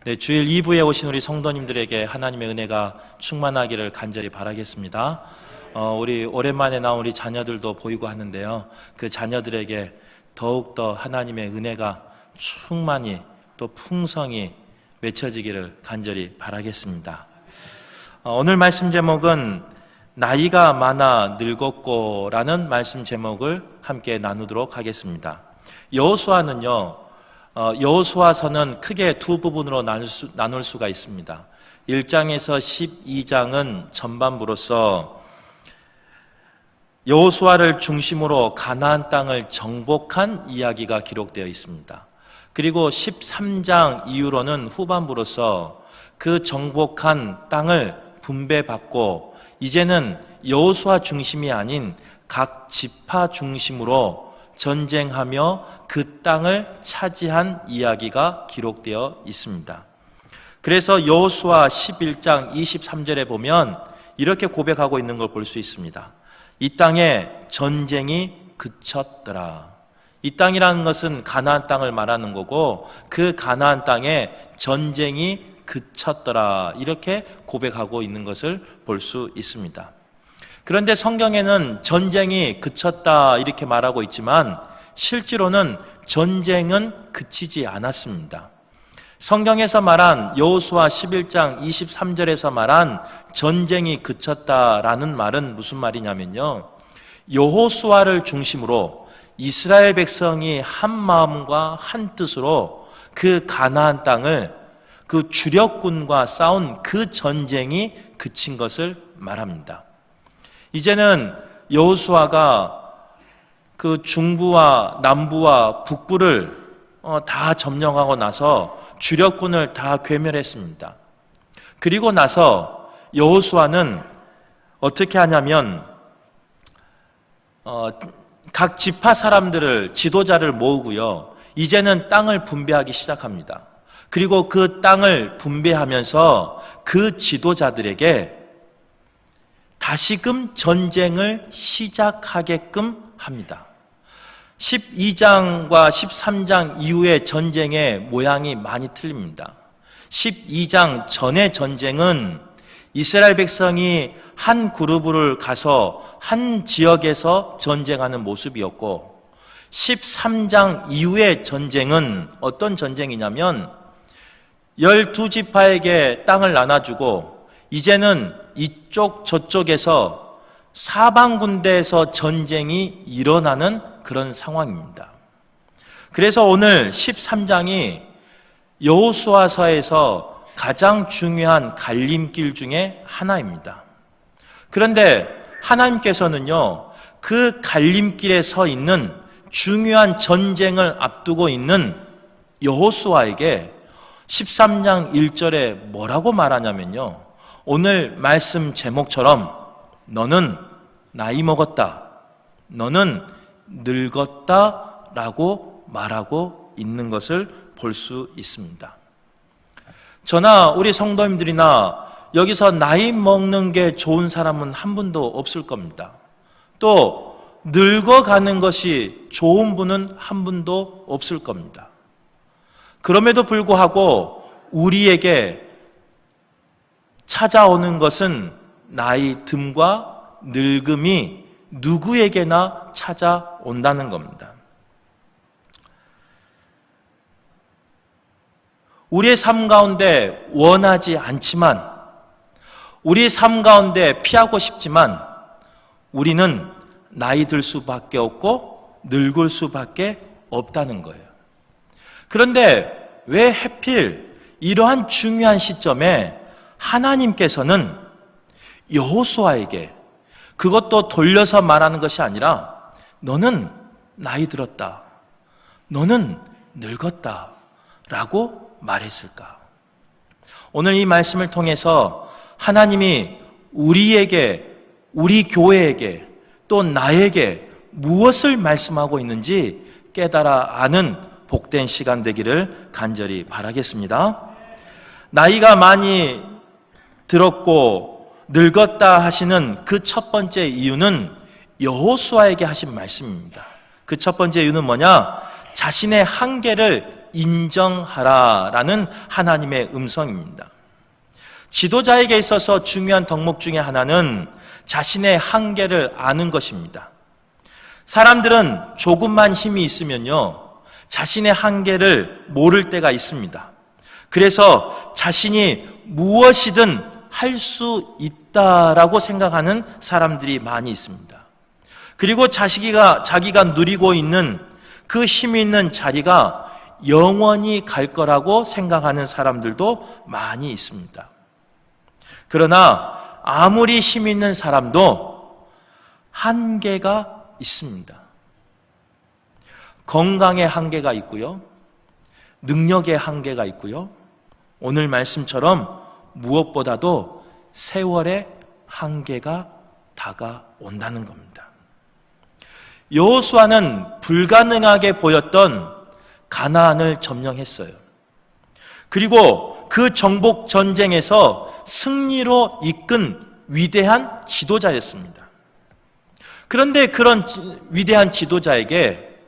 네, 주일 2부에 오신 우리 성도님들에게 하나님의 은혜가 충만하기를 간절히 바라겠습니다. 우리 오랜만에 나온 우리 자녀들도 보이고 하는데요, 그 자녀들에게 더욱더 하나님의 은혜가 충만히 또 풍성히 맺혀지기를 간절히 바라겠습니다. 오늘 말씀 제목은 나이가 많아 늙었고 라는 말씀 제목을 함께 나누도록 하겠습니다. 여호수아는요, 여호수아서는 크게 두 부분으로 나눌 수가 있습니다. 1장에서 12장은 전반부로서 여호수아를 중심으로 가나안 땅을 정복한 이야기가 기록되어 있습니다. 그리고 13장 이후로는 후반부로서 그 정복한 땅을 분배받고 이제는 여호수아 중심이 아닌 각 지파 중심으로 전쟁하며 그 땅을 차지한 이야기가 기록되어 있습니다. 그래서 여호수아 11장 23절에 보면 이렇게 고백하고 있는 걸 볼 수 있습니다. 이 땅에 전쟁이 그쳤더라. 이 땅이라는 것은 가나안 땅을 말하는 거고 그 가나안 땅에 전쟁이 그쳤더라, 이렇게 고백하고 있는 것을 볼 수 있습니다. 그런데 성경에는 전쟁이 그쳤다 이렇게 말하고 있지만 실제로는 전쟁은 그치지 않았습니다. 성경에서 말한 여호수아 11장 23절에서 말한 전쟁이 그쳤다라는 말은 무슨 말이냐면요, 여호수아를 중심으로 이스라엘 백성이 한 마음과 한 뜻으로 그 가나안 땅을 그 주력군과 싸운 그 전쟁이 그친 것을 말합니다. 이제는 여호수아가 그 중부와 남부와 북부를 다 점령하고 나서 주력군을 다 괴멸했습니다. 그리고 나서 여호수아는 어떻게 하냐면 각 지파 사람들을, 지도자를 모으고요, 이제는 땅을 분배하기 시작합니다. 그리고 그 땅을 분배하면서 그 지도자들에게 다시금 전쟁을 시작하게끔 합니다. 12장과 13장 이후의 전쟁의 모양이 많이 틀립니다. 12장 전의 전쟁은 이스라엘 백성이 한 그룹을 가서 한 지역에서 전쟁하는 모습이었고, 13장 이후의 전쟁은 어떤 전쟁이냐면 12지파에게 땅을 나눠주고 이제는 이쪽 저쪽에서 사방군대에서 전쟁이 일어나는 그런 상황입니다. 그래서 오늘 13장이 여호수아서에서 가장 중요한 갈림길 중에 하나입니다. 그런데 하나님께서는요, 그 갈림길에 서 있는 중요한 전쟁을 앞두고 있는 여호수아에게 13장 1절에 뭐라고 말하냐면요, 오늘 말씀 제목처럼 너는 나이 먹었다, 너는 늙었다 라고 말하고 있는 것을 볼 수 있습니다. 저나 우리 성도님들이나 여기서 나이 먹는 게 좋은 사람은 한 분도 없을 겁니다. 또 늙어가는 것이 좋은 분은 한 분도 없을 겁니다. 그럼에도 불구하고 우리에게 찾아오는 것은 나이 듦과 늙음이 누구에게나 찾아온다는 겁니다. 우리의 삶 가운데 원하지 않지만, 우리의 삶 가운데 피하고 싶지만 우리는 나이 들 수밖에 없고 늙을 수밖에 없다는 거예요. 그런데 왜 하필 이러한 중요한 시점에 하나님께서는 여호수아에게, 그것도 돌려서 말하는 것이 아니라 너는 나이 들었다, 너는 늙었다 라고 말했을까? 오늘 이 말씀을 통해서 하나님이 우리에게, 우리 교회에게, 또 나에게 무엇을 말씀하고 있는지 깨달아 아는 복된 시간 되기를 간절히 바라겠습니다. 나이가 많이 들었고 늙었다 하시는 그 첫 번째 이유는 여호수아에게 하신 말씀입니다. 그 첫 번째 이유는 뭐냐? 자신의 한계를 인정하라라는 하나님의 음성입니다. 지도자에게 있어서 중요한 덕목 중에 하나는 자신의 한계를 아는 것입니다. 사람들은 조금만 힘이 있으면요, 자신의 한계를 모를 때가 있습니다. 그래서 자신이 무엇이든 할 수 있다라고 생각하는 사람들이 많이 있습니다. 그리고 자기가 누리고 있는 그 힘 있는 자리가 영원히 갈 거라고 생각하는 사람들도 많이 있습니다. 그러나 아무리 힘 있는 사람도 한계가 있습니다. 건강의 한계가 있고요, 능력의 한계가 있고요, 오늘 말씀처럼 무엇보다도 세월의 한계가 다가온다는 겁니다. 여호수아는 불가능하게 보였던 가나안을 점령했어요. 그리고 그 정복 전쟁에서 승리로 이끈 위대한 지도자였습니다. 그런데 그런 위대한 지도자에게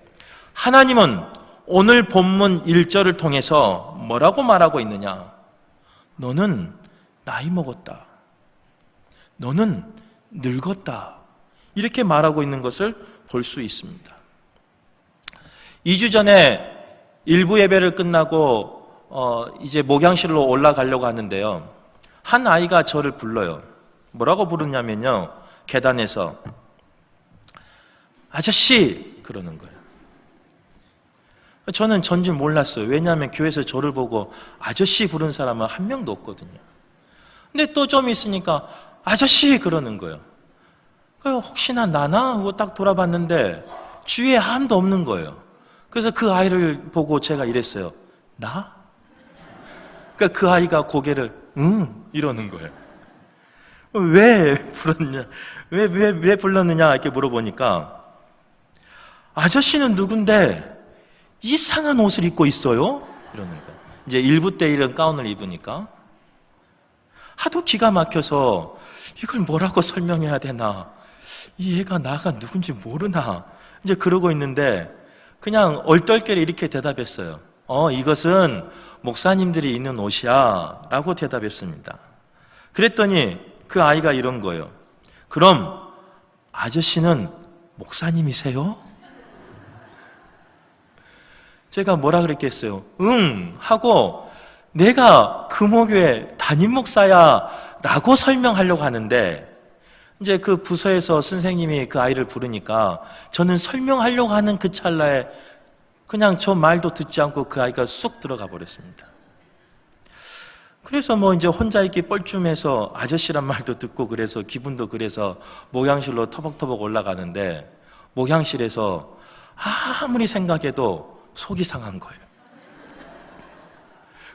하나님은 오늘 본문 1절을 통해서 뭐라고 말하고 있느냐? 너는 나이 먹었다. 너는 늙었다. 이렇게 말하고 있는 것을 볼 수 있습니다. 2주 전에 일부 예배를 끝나고 이제 목양실로 올라가려고 하는데요, 한 아이가 저를 불러요. 뭐라고 부르냐면요, 계단에서 아저씨 그러는 거예요. 저는 전줄 몰랐어요. 왜냐하면 교회에서 저를 보고 아저씨 부른 사람은 한 명도 없거든요. 근데 또 좀 있으니까 아저씨 그러는 거예요. 혹시나 나나? 하고 딱 돌아봤는데 주위에 아무도 없는 거예요. 그래서 그 아이를 보고 제가 이랬어요. 나? 그러니까 그 아이가 고개를 이러는 거예요. 왜 불렀냐? 왜 불렀느냐? 이렇게 물어보니까 아저씨는 누군데 이상한 옷을 입고 있어요? 이러는 거예요. 이제 일부 때 이런 가운을 입으니까 하도 기가 막혀서 이걸 뭐라고 설명해야 되나, 이 애가 나가 누군지 모르나, 이제 그러고 있는데 그냥 얼떨결에 이렇게 대답했어요. 이것은 목사님들이 입는 옷이야 라고 대답했습니다. 그랬더니 그 아이가 이런 거예요. 그럼 아저씨는 목사님이세요? 제가 뭐라 그랬겠어요? 응 하고 내가 금호교회 담임 목사야 라고 설명하려고 하는데, 이제 그 부서에서 선생님이 그 아이를 부르니까 저는 설명하려고 하는 그 찰나에 그냥 저 말도 듣지 않고 그 아이가 쑥 들어가 버렸습니다. 그래서 이제 혼자 있기 뻘쭘해서 아저씨란 말도 듣고 그래서 기분도 그래서 목양실로 터벅터벅 올라가는데, 목양실에서 아무리 생각해도 속이 상한 거예요.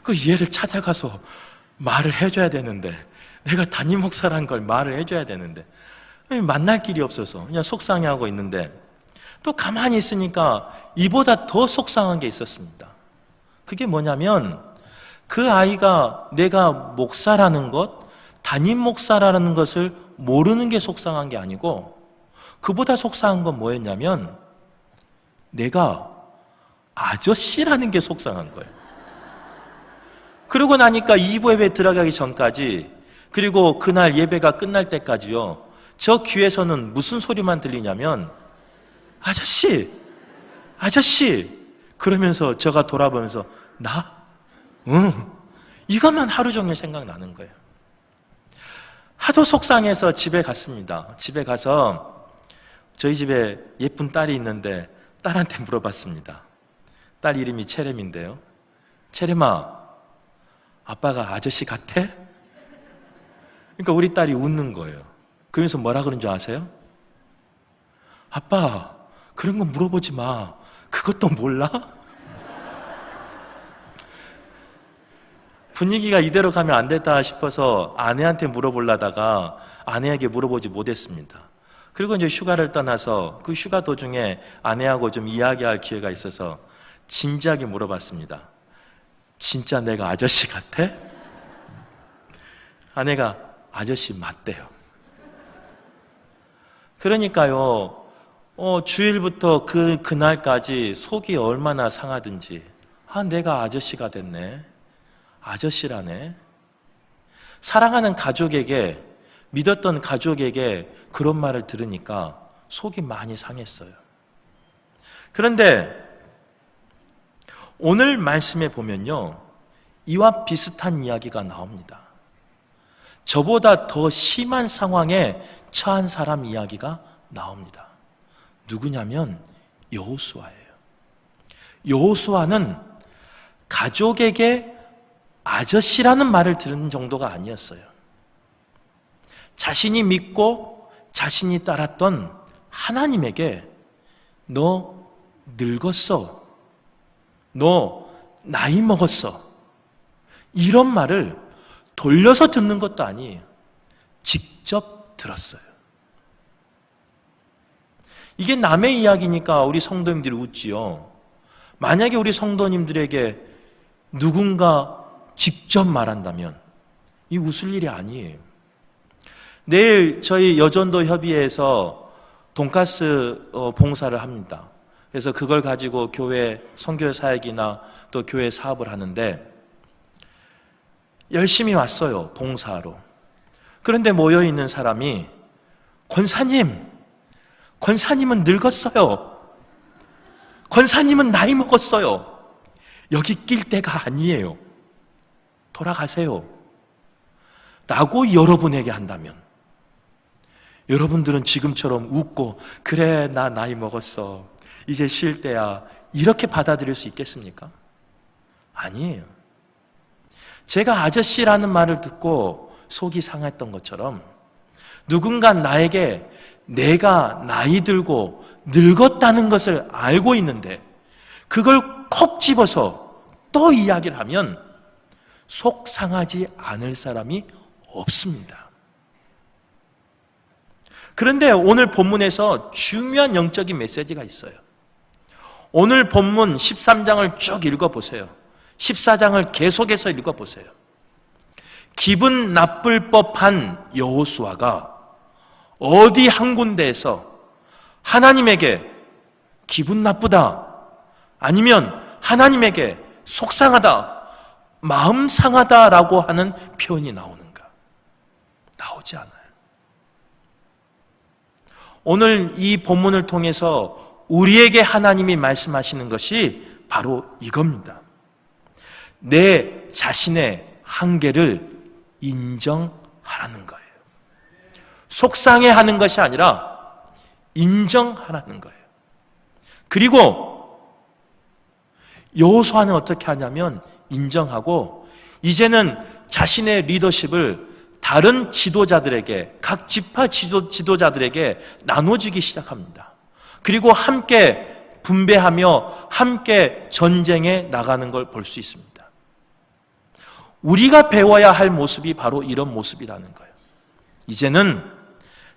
그 얘를 찾아가서 말을 해줘야 되는데, 내가 담임 목사라는 걸 말을 해줘야 되는데 만날 길이 없어서 그냥 속상해하고 있는데, 또 가만히 있으니까 이보다 더 속상한 게 있었습니다. 그게 뭐냐면 그 아이가 내가 목사라는 것, 담임 목사라는 것을 모르는 게 속상한 게 아니고, 그보다 속상한 건 뭐였냐면 내가 아저씨라는 게 속상한 거예요. 그러고 나니까 2부 예배 들어가기 전까지, 그리고 그날 예배가 끝날 때까지요, 저 귀에서는 무슨 소리만 들리냐면 아저씨, 아저씨 그러면서 제가 돌아보면서 나? 이것만 하루 종일 생각나는 거예요. 하도 속상해서 집에 갔습니다. 집에 가서 저희 집에 예쁜 딸이 있는데 딸한테 물어봤습니다. 딸 이름이 체렘인데요. 체렘아, 아빠가 아저씨 같아? 그러니까 우리 딸이 웃는 거예요. 그러면서 뭐라 그런 줄 아세요? 아빠, 그런 거 물어보지 마. 그것도 몰라? 분위기가 이대로 가면 안 됐다 싶어서 아내한테 물어보려다가 아내에게 물어보지 못했습니다. 그리고 이제 휴가를 떠나서 그 휴가 도중에 아내하고 좀 이야기할 기회가 있어서 진지하게 물어봤습니다. 진짜 내가 아저씨 같아? 아내가 아저씨 맞대요. 그러니까요, 주일부터 그날까지 속이 얼마나 상하든지 내가 아저씨가 됐네. 아저씨라네. 사랑하는 가족에게, 믿었던 가족에게 그런 말을 들으니까 속이 많이 상했어요. 그런데 오늘 말씀에 보면요, 이와 비슷한 이야기가 나옵니다. 저보다 더 심한 상황에 처한 사람 이야기가 나옵니다. 누구냐면 여호수아예요. 여호수아는 가족에게 아저씨라는 말을 들은 정도가 아니었어요. 자신이 믿고 자신이 따랐던 하나님에게 너 늙었어, 너 나이 먹었어, 이런 말을 돌려서 듣는 것도 아니에요. 직접 들었어요. 이게 남의 이야기니까 우리 성도님들이 웃지요. 만약에 우리 성도님들에게 누군가 직접 말한다면 이 웃을 일이 아니에요. 내일 저희 여전도 협의회에서 돈가스 봉사를 합니다. 그래서 그걸 가지고 교회 선교 사역이나 또 교회 사업을 하는데 열심히 왔어요, 봉사하러. 그런데 모여있는 사람이 권사님은 늙었어요. 권사님은 나이 먹었어요. 여기 낄 때가 아니에요. 돌아가세요. 라고 여러분에게 한다면 여러분들은 지금처럼 웃고 그래 나 나이 먹었어, 이제 쉴 때야, 이렇게 받아들일 수 있겠습니까? 아니에요. 제가 아저씨라는 말을 듣고 속이 상했던 것처럼 누군가 나에게 내가 나이 들고 늙었다는 것을 알고 있는데 그걸 콕 집어서 또 이야기를 하면 속 상하지 않을 사람이 없습니다. 그런데 오늘 본문에서 중요한 영적인 메시지가 있어요. 오늘 본문 13장을 쭉 읽어보세요. 14장을 계속해서 읽어보세요. 기분 나쁠 법한 여호수아가 어디 한 군데에서 하나님에게 기분 나쁘다, 아니면 하나님에게 속상하다, 마음 상하다라고 하는 표현이 나오는가? 나오지 않아요. 오늘 이 본문을 통해서 우리에게 하나님이 말씀하시는 것이 바로 이겁니다. 내 자신의 한계를 인정하라는 거예요. 속상해하는 것이 아니라 인정하라는 거예요. 그리고 여호수아는 어떻게 하냐면 인정하고 이제는 자신의 리더십을 다른 지도자들에게, 각 지파 지도자들에게 나눠주기 시작합니다. 그리고 함께 분배하며 함께 전쟁에 나가는 걸 볼 수 있습니다. 우리가 배워야 할 모습이 바로 이런 모습이라는 거예요. 이제는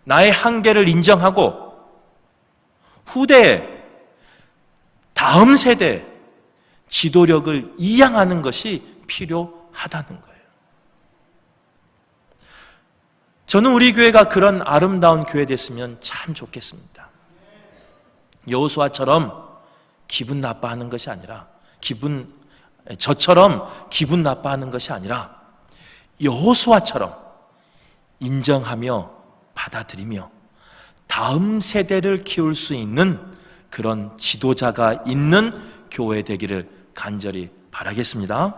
나의 한계를 인정하고 후대에, 다음 세대에 지도력을 이양하는 것이 필요하다는 거예요. 저는 우리 교회가 그런 아름다운 교회 됐으면 참 좋겠습니다. 여호수아처럼 기분 나빠하는 것이 아니라 저처럼 기분 나빠하는 것이 아니라 여호수아처럼 인정하며 받아들이며 다음 세대를 키울 수 있는 그런 지도자가 있는 교회 되기를 간절히 바라겠습니다.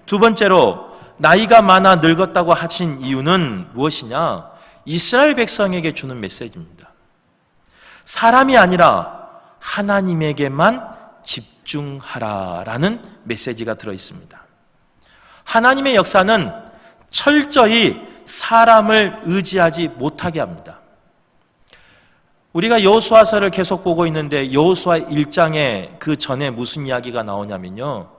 두 번째로 나이가 많아 늙었다고 하신 이유는 무엇이냐? 이스라엘 백성에게 주는 메시지입니다. 사람이 아니라 하나님에게만 집중하라라는 메시지가 들어있습니다. 하나님의 역사는 철저히 사람을 의지하지 못하게 합니다. 우리가 여호수아서를 계속 보고 있는데 여호수아 1장에 그 전에 무슨 이야기가 나오냐면요,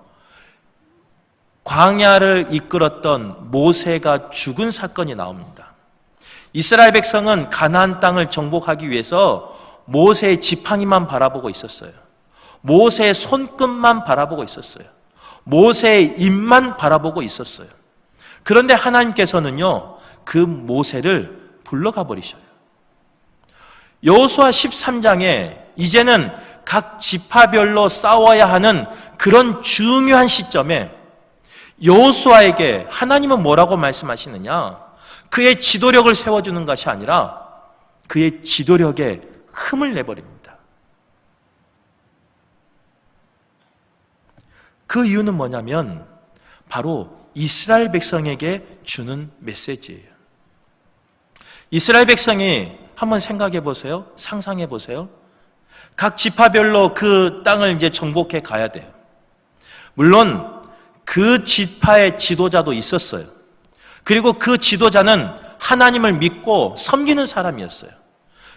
광야를 이끌었던 모세가 죽은 사건이 나옵니다. 이스라엘 백성은 가나안 땅을 정복하기 위해서 모세의 지팡이만 바라보고 있었어요. 모세의 손끝만 바라보고 있었어요. 모세의 입만 바라보고 있었어요. 그런데 하나님께서는요, 그 모세를 불러가 버리셔요. 여호수아 13장에 이제는 각 지파별로 싸워야 하는 그런 중요한 시점에 여호수아에게 하나님은 뭐라고 말씀하시느냐? 그의 지도력을 세워주는 것이 아니라 그의 지도력에 흠을 내버립니다. 그 이유는 뭐냐면 바로 이스라엘 백성에게 주는 메시지예요. 이스라엘 백성이 한번 생각해 보세요. 상상해 보세요. 각 지파별로 그 땅을 이제 정복해 가야 돼요. 물론 그 지파의 지도자도 있었어요. 그리고 그 지도자는 하나님을 믿고 섬기는 사람이었어요.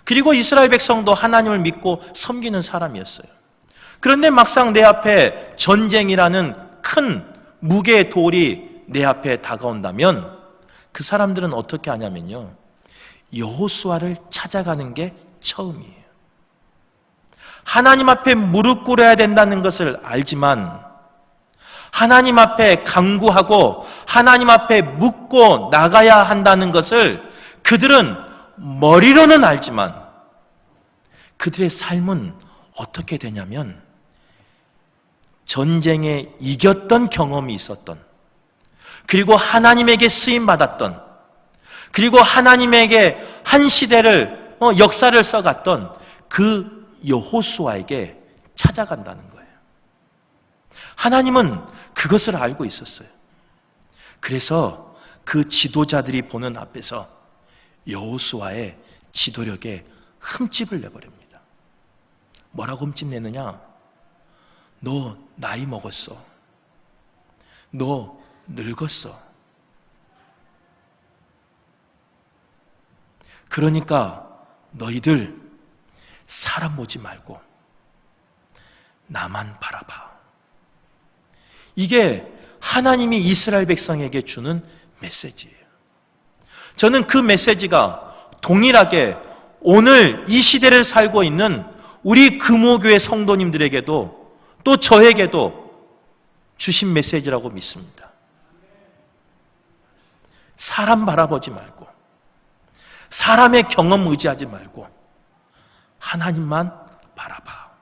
그리고 이스라엘 백성도 하나님을 믿고 섬기는 사람이었어요. 그런데 막상 내 앞에 전쟁이라는 큰 무게의 돌이 내 앞에 다가온다면 그 사람들은 어떻게 하냐면요, 여호수아를 찾아가는 게 처음이에요. 하나님 앞에 무릎 꿇어야 된다는 것을 알지만 하나님 앞에 간구하고 하나님 앞에 묻고 나가야 한다는 것을 그들은 머리로는 알지만 그들의 삶은 어떻게 되냐면 전쟁에 이겼던 경험이 있었던, 그리고 하나님에게 쓰임받았던, 그리고 하나님에게 한 시대를 역사를 써갔던 그 여호수아에게 찾아간다는 거예요. 하나님은 그것을 알고 있었어요. 그래서 그 지도자들이 보는 앞에서 여호수아의 지도력에 흠집을 내버립니다. 뭐라고 흠집 내느냐? 너 나이 먹었어. 너 늙었어. 그러니까 너희들 사람 보지 말고 나만 바라봐. 이게 하나님이 이스라엘 백성에게 주는 메시지예요. 저는 그 메시지가 동일하게 오늘 이 시대를 살고 있는 우리 금호교회 성도님들에게도 또 저에게도 주신 메시지라고 믿습니다. 사람 바라보지 말고 사람의 경험 의지하지 말고 하나님만 바라봐.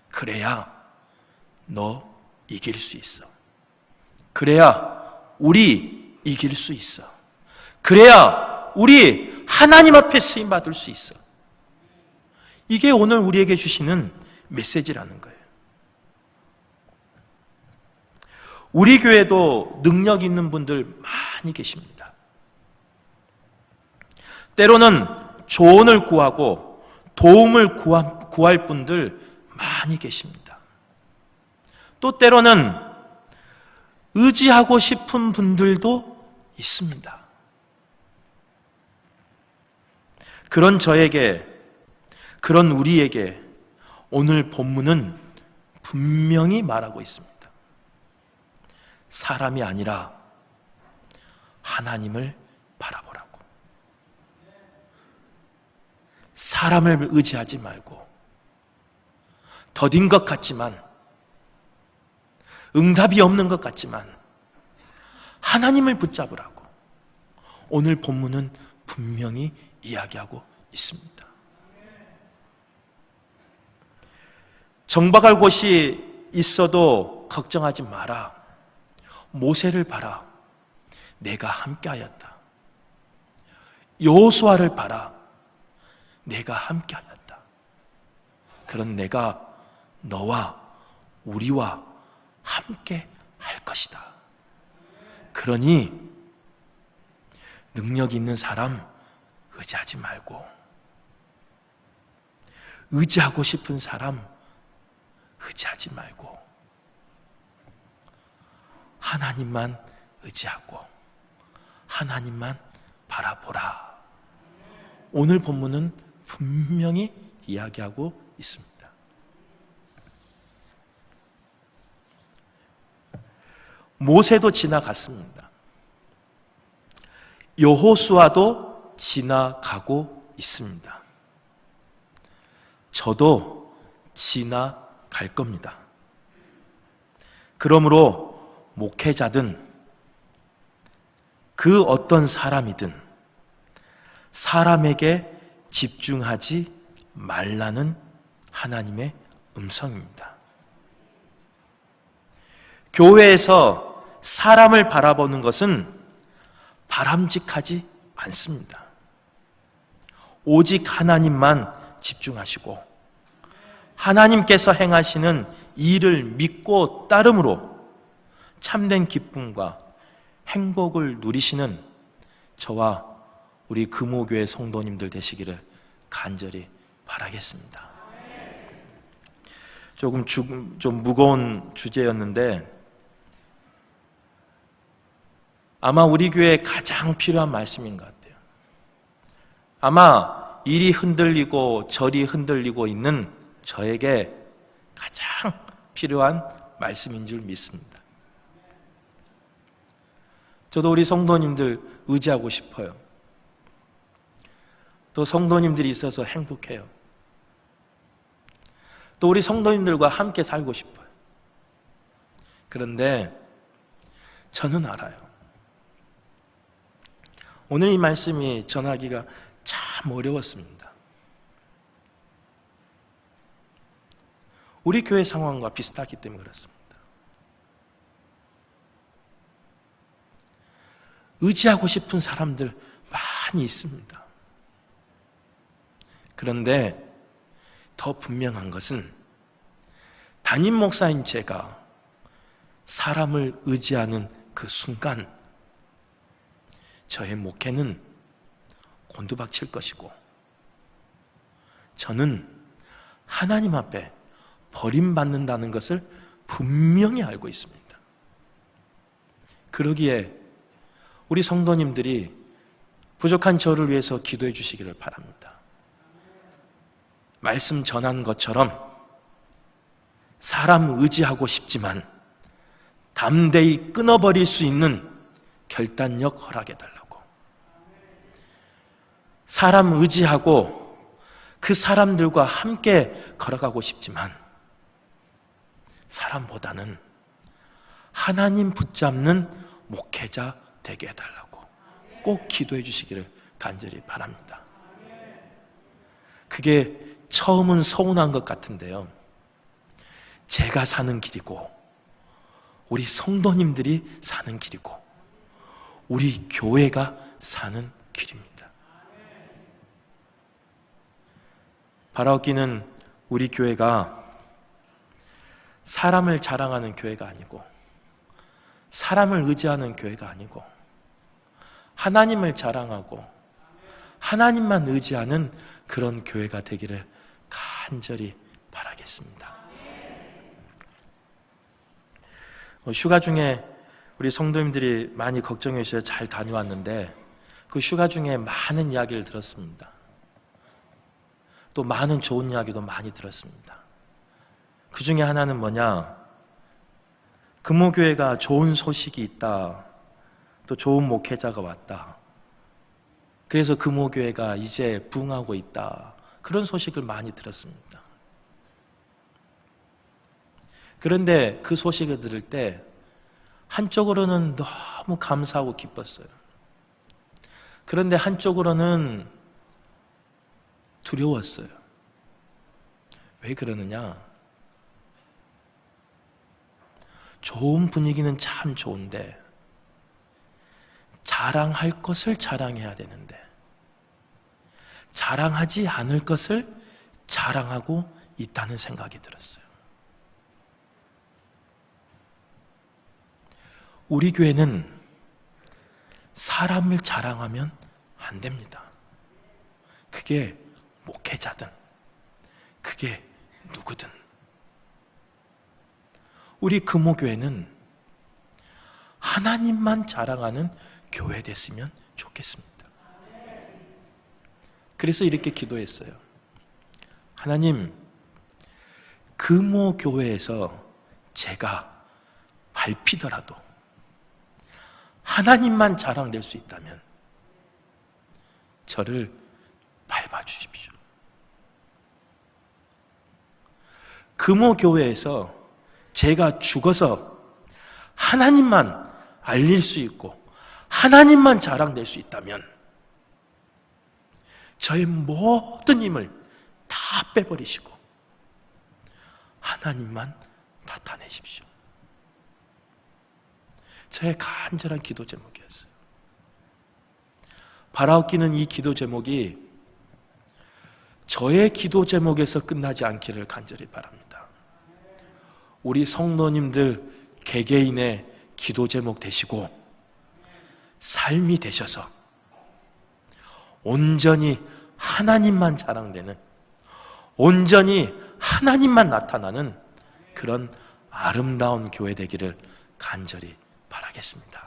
그래야 너 이길 수 있어. 그래야 우리 이길 수 있어. 그래야 우리 하나님 앞에 쓰임받을 수 있어. 이게 오늘 우리에게 주시는 메시지라는 거예요. 우리 교회도 능력 있는 분들 많이 계십니다. 때로는 조언을 구하고 도움을 구할 분들 많이 계십니다. 또 때로는 의지하고 싶은 분들도 있습니다. 그런 저에게, 그런 우리에게 오늘 본문은 분명히 말하고 있습니다. 사람이 아니라 하나님을 바라보라고. 사람을 의지하지 말고 더딘 것 같지만, 응답이 없는 것 같지만 하나님을 붙잡으라고 오늘 본문은 분명히 이야기하고 있습니다. 정박할 곳이 있어도 걱정하지 마라. 모세를 봐라. 내가 함께하였다. 여호수아를 봐라. 내가 함께하였다. 그런 내가 너와 우리와 함께 할 것이다. 그러니 능력 있는 사람 의지하지 말고, 의지하고 싶은 사람 의지하지 말고 하나님만 의지하고 하나님만 바라보라. 오늘 본문은 분명히 이야기하고 있습니다. 모세도 지나갔습니다. 여호수아도 지나가고 있습니다. 저도 지나갈 겁니다. 그러므로 목회자든 그 어떤 사람이든 사람에게 집중하지 말라는 하나님의 음성입니다. 교회에서 사람을 바라보는 것은 바람직하지 않습니다. 오직 하나님만 집중하시고 하나님께서 행하시는 일을 믿고 따름으로 참된 기쁨과 행복을 누리시는 저와 우리 금호교회 성도님들 되시기를 간절히 바라겠습니다. 조금 좀 무거운 주제였는데 아마 우리 교회에 가장 필요한 말씀인 것 같아요. 아마 이리 흔들리고 저리 흔들리고 있는 저에게 가장 필요한 말씀인 줄 믿습니다. 저도 우리 성도님들 의지하고 싶어요. 또 성도님들이 있어서 행복해요. 또 우리 성도님들과 함께 살고 싶어요. 그런데 저는 알아요. 오늘 이 말씀이 전하기가 참 어려웠습니다. 우리 교회 상황과 비슷하기 때문에 그렇습니다. 의지하고 싶은 사람들 많이 있습니다. 그런데 더 분명한 것은 담임 목사인 제가 사람을 의지하는 그 순간 저의 목회는 곤두박칠 것이고 저는 하나님 앞에 버림받는다는 것을 분명히 알고 있습니다. 그러기에 우리 성도님들이 부족한 저를 위해서 기도해 주시기를 바랍니다. 말씀 전한 것처럼 사람 의지하고 싶지만 담대히 끊어버릴 수 있는 결단력 허락해달라고. 사람 의지하고 그 사람들과 함께 걸어가고 싶지만 사람보다는 하나님 붙잡는 목회자 되게 해달라고 꼭 기도해 주시기를 간절히 바랍니다. 그게 처음은 서운한 것 같은데요, 제가 사는 길이고 우리 성도님들이 사는 길이고 우리 교회가 사는 길입니다. 바라옵기는 우리 교회가 사람을 자랑하는 교회가 아니고 사람을 의지하는 교회가 아니고 하나님을 자랑하고 하나님만 의지하는 그런 교회가 되기를 간절히 바라겠습니다. 휴가 중에 우리 성도님들이 많이 걱정해 주셔서 잘 다녀왔는데 그 휴가 중에 많은 이야기를 들었습니다. 또 많은 좋은 이야기도 많이 들었습니다. 그 중에 하나는 뭐냐? 금호교회가 좋은 소식이 있다. 또 좋은 목회자가 왔다. 그래서 금호교회가 이제 부흥하고 있다. 그런 소식을 많이 들었습니다. 그런데 그 소식을 들을 때 한쪽으로는 너무 감사하고 기뻤어요. 그런데 한쪽으로는 두려웠어요. 왜 그러느냐? 좋은 분위기는 참 좋은데 자랑할 것을 자랑해야 되는데 자랑하지 않을 것을 자랑하고 있다는 생각이 들었어요. 우리 교회는 사람을 자랑하면 안 됩니다. 그게 목회자든 그게 누구든. 우리 금호교회는 하나님만 자랑하는 교회 됐으면 좋겠습니다. 그래서 이렇게 기도했어요. 하나님, 금호교회에서 제가 밟히더라도 하나님만 자랑될 수 있다면 저를 밟아주십시오. 금호교회에서 제가 죽어서 하나님만 알릴 수 있고 하나님만 자랑될 수 있다면 저의 모든 힘을 다 빼버리시고 하나님만 나타내십시오. 저의 간절한 기도 제목이었어요. 바라옵기는 이 기도 제목이 저의 기도 제목에서 끝나지 않기를 간절히 바랍니다. 우리 성도님들 개개인의 기도 제목 되시고 삶이 되셔서 온전히 하나님만 자랑되는, 온전히 하나님만 나타나는 그런 아름다운 교회 되기를 간절히 바라겠습니다.